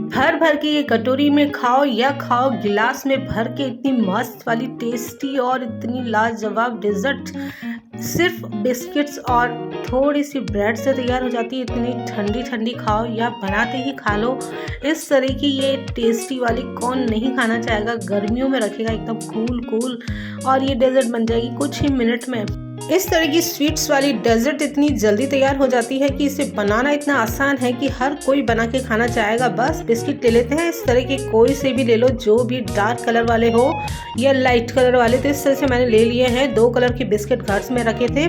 भर भर के ये कटोरी में खाओ या खाओ गिलास में भर के। इतनी मस्त वाली टेस्टी और इतनी लाजवाब डेजर्ट सिर्फ बिस्किट्स और थोड़ी सी ब्रेड से तैयार हो जाती है। इतनी ठंडी ठंडी खाओ या बनाते ही खा लो। इस तरह की ये टेस्टी वाली कौन नहीं खाना चाहेगा। गर्मियों में रखेगा एकदम कूल कूल और ये डेजर्ट बन जाएगी कुछ ही मिनट में। इस तरह की स्वीट्स वाली डेजर्ट इतनी जल्दी तैयार हो जाती है कि इसे बनाना इतना आसान है कि हर कोई बना के खाना चाहेगा। बस बिस्किट ले लेते हैं, इस तरह के कोई से भी ले लो, जो भी डार्क कलर वाले हो या लाइट कलर वाले। तो इस तरह से मैंने ले लिए हैं। 2 कलर के बिस्किट घर में रखे थे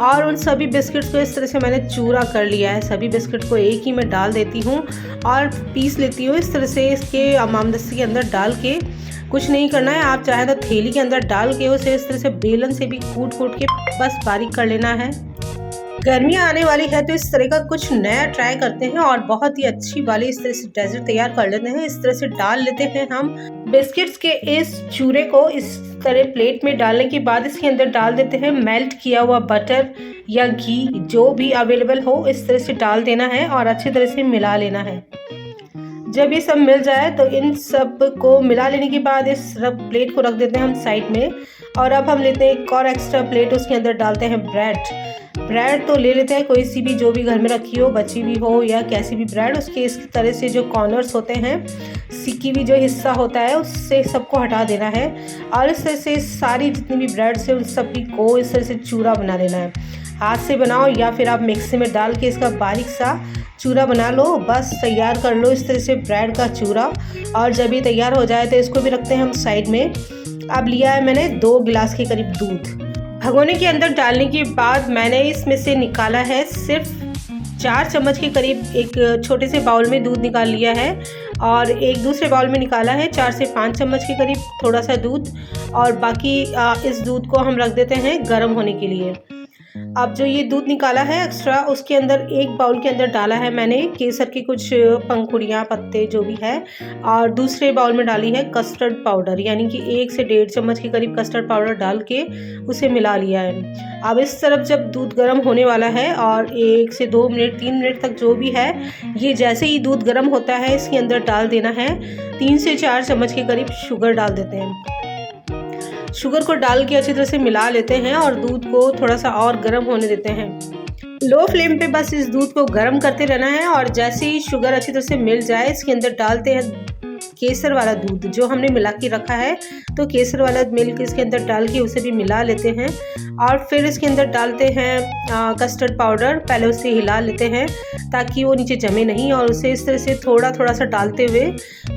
और उन सभी बिस्किट को इस तरह से मैंने चूरा कर लिया है। सभी बिस्किट को एक ही में डाल देती हूँ और पीस लेती हूँ इस तरह से। इसके अमामदस्ती के अंदर डाल के कुछ नहीं करना है। आप चाहे तो थैली के अंदर डाल के उसे इस तरह से बेलन से भी कूट कूट के बस बारीक कर लेना है। गर्मियाँ आने वाली है तो इस तरह का कुछ नया ट्राई करते हैं और बहुत ही अच्छी वाली इस तरह से डेजर्ट तैयार कर लेते हैं। इस तरह से डाल लेते हैं हम बिस्किट्स के इस चूरे को। इस तरह प्लेट में डालने के बाद इसके अंदर डाल देते हैं मेल्ट किया हुआ बटर या घी, जो भी अवेलेबल हो इस तरह से डाल देना है और अच्छी तरह से मिला लेना है। जब ये सब मिल जाए तो इन सब को मिला लेने के बाद इस प्लेट को रख देते हैं हम साइड में। और अब हम लेते हैं एक और एक्स्ट्रा प्लेट, उसके अंदर डालते हैं ब्रेड तो ले लेते हैं कोई सी भी, जो भी घर में रखी हो, बची भी हो या कैसी भी ब्रेड। उसके इस तरह से जो कॉर्नर्स होते हैं, सिक्की भी जो हिस्सा होता है उससे सबको हटा देना है और इस तरह से सारी जितनी भी ब्रेड से उन सभी को इस तरह से चूरा बना लेना है। हाथ से बनाओ या फिर आप मिक्सी में डाल के इसका बारीक सा चूरा बना लो। बस तैयार कर लो इस तरह से ब्रेड का चूरा। और जब ये तैयार हो जाए तो इसको भी रखते हैं हम साइड में। अब लिया है मैंने 2 गिलास के करीब दूध। भगोने के अंदर डालने के बाद मैंने इसमें से निकाला है सिर्फ 4 चम्मच के करीब। एक छोटे से बाउल में दूध निकाल लिया है और एक दूसरे बाउल में निकाला है 4 से 5 चम्मच के करीब थोड़ा सा दूध। और बाकी इस दूध को हम रख देते हैं गर्म होने के लिए। अब जो ये दूध निकाला है एक्स्ट्रा, उसके अंदर एक बाउल के अंदर डाला है मैंने केसर की कुछ पंखुड़ियाँ, पत्ते जो भी है, और दूसरे बाउल में डाली है कस्टर्ड पाउडर, यानी कि 1 से 1.5 चम्मच के करीब कस्टर्ड पाउडर डाल के उसे मिला लिया है। अब इस तरफ जब दूध गर्म होने वाला है और 1 से 2 मिनट 3 मिनट तक जो भी है, ये जैसे ही दूध गर्म होता है इसके अंदर डाल देना है 3 से 4 चम्मच के करीब शुगर डाल देते हैं। शुगर को डाल के अच्छी तरह से मिला लेते हैं और दूध को थोड़ा सा और गर्म होने देते हैं। लो फ्लेम पे बस इस दूध को गर्म करते रहना है और जैसे ही शुगर अच्छी तरह से मिल जाए इसके अंदर डालते हैं केसर वाला दूध जो हमने मिला के रखा है। तो केसर वाला मिल्क इसके अंदर डाल के उसे भी मिला लेते हैं और फिर इसके अंदर डालते हैं कस्टर्ड पाउडर। पहले उसे हिला लेते हैं ताकि वो नीचे जमे नहीं, और उसे इस तरह से थोड़ा थोड़ा सा डालते हुए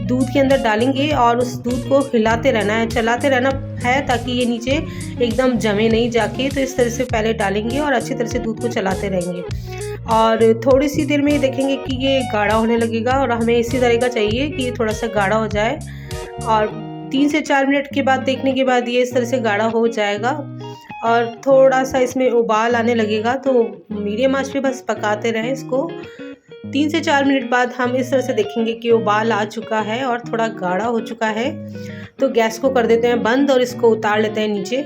दूध के अंदर डालेंगे और उस दूध को हिलाते रहना है, चलाते रहना है ताकि ये नीचे एकदम जमे नहीं जाके। तो इस तरह से पहले डालेंगे और अच्छी तरह से दूध को चलाते रहेंगे और थोड़ी सी देर में ये देखेंगे कि ये गाढ़ा होने लगेगा और हमें इसी तरह का चाहिए कि ये थोड़ा सा गाढ़ा हो जाए। और 3 से 4 मिनट के बाद देखने के बाद ये इस तरह से गाढ़ा हो जाएगा और थोड़ा सा इसमें उबाल आने लगेगा। तो मीडियम आंच पे बस पकाते रहें इसको। 3 से 4 मिनट बाद हम इस तरह से देखेंगे कि उबाल आ चुका है और थोड़ा गाढ़ा हो चुका है। तो गैस को कर देते हैं बंद और इसको उतार लेते हैं नीचे।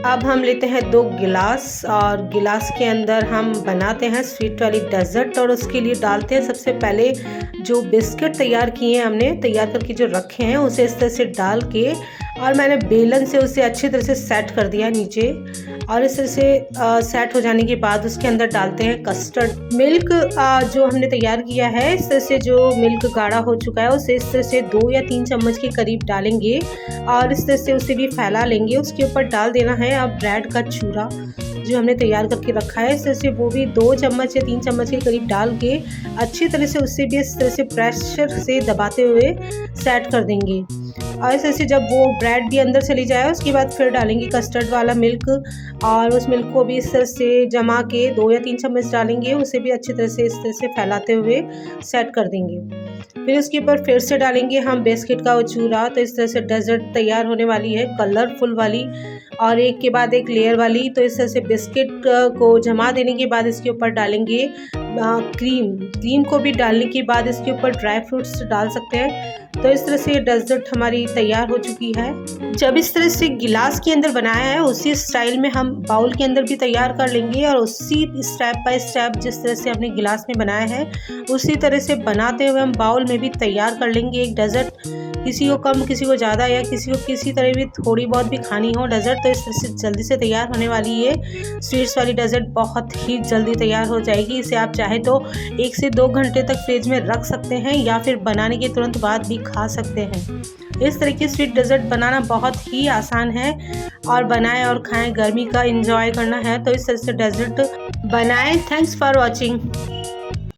अब हम लेते हैं 2 गिलास और गिलास के अंदर हम बनाते हैं स्वीट वाली डेजर्ट। और उसके लिए डालते हैं सबसे पहले जो बिस्किट तैयार किए हैं, हमने तैयार करके जो रखे हैं, उसे इस तरह से डाल के और मैंने बेलन से उसे अच्छी तरह से सेट कर दिया नीचे। और इस तरह से सेट हो जाने के बाद उसके अंदर डालते हैं कस्टर्ड मिल्क जो हमने तैयार किया है। इस तरह से जो मिल्क गाढ़ा हो चुका है उसे इस तरह से 2 या 3 चम्मच के करीब डालेंगे और इस तरह से उसे भी फैला लेंगे। उसके ऊपर डाल देना है अब ब्रेड का चूरा जो हमने तैयार करके रखा है। इस तरह से वो भी 2 चम्मच या 3 चम्मच के करीब डाल के अच्छी तरह से उससे भी इस तरह से प्रेशर से दबाते हुए सेट कर देंगे। और इस तरह से जब वो ब्रेड भी अंदर चली जाए उसके बाद फिर डालेंगे कस्टर्ड वाला मिल्क और उस मिल्क को भी इस तरह से जमा के 2 या 3 चम्मच डालेंगे। उसे भी अच्छी तरह से इस तरह से फैलाते हुए सेट कर देंगे। फिर उसके ऊपर फिर से डालेंगे हम बिस्किट का वो चूरा। तो इस तरह से डेजर्ट तैयार होने वाली है, कलरफुल वाली और एक के बाद एक लेयर वाली। तो इस तरह से बिस्किट को जमा देने के बाद इसके ऊपर डालेंगे क्रीम को भी डालने के बाद इसके ऊपर ड्राई फ्रूट्स डाल सकते हैं। तो इस तरह से डेजर्ट हमारी तैयार हो चुकी है। जब इस तरह से गिलास के अंदर बनाया है उसी स्टाइल में हम बाउल के अंदर भी तैयार कर लेंगे और उसी स्टेप बाय स्टेप जिस तरह से हमने गिलास में बनाया है उसी तरह से बनाते हुए हम बाउल में भी तैयार कर लेंगे एक डेजर्ट। किसी को कम, किसी को ज़्यादा या किसी को किसी तरह भी थोड़ी बहुत भी खानी हो डेजर्ट, तो इस तरह से जल्दी से तैयार होने वाली ये स्वीट्स वाली डेजर्ट बहुत ही जल्दी तैयार हो जाएगी। इसे आप चाहे तो 1 से 2 घंटे तक फ्रिज में रख सकते हैं या फिर बनाने के तुरंत बाद भी खा सकते हैं। इस तरह की स्वीट डेजर्ट बनाना बहुत ही आसान है और बनाएं और खाएं। गर्मी का एंजॉय करना है तो इस तरह से डेजर्ट बनाएं। Thanks for watching.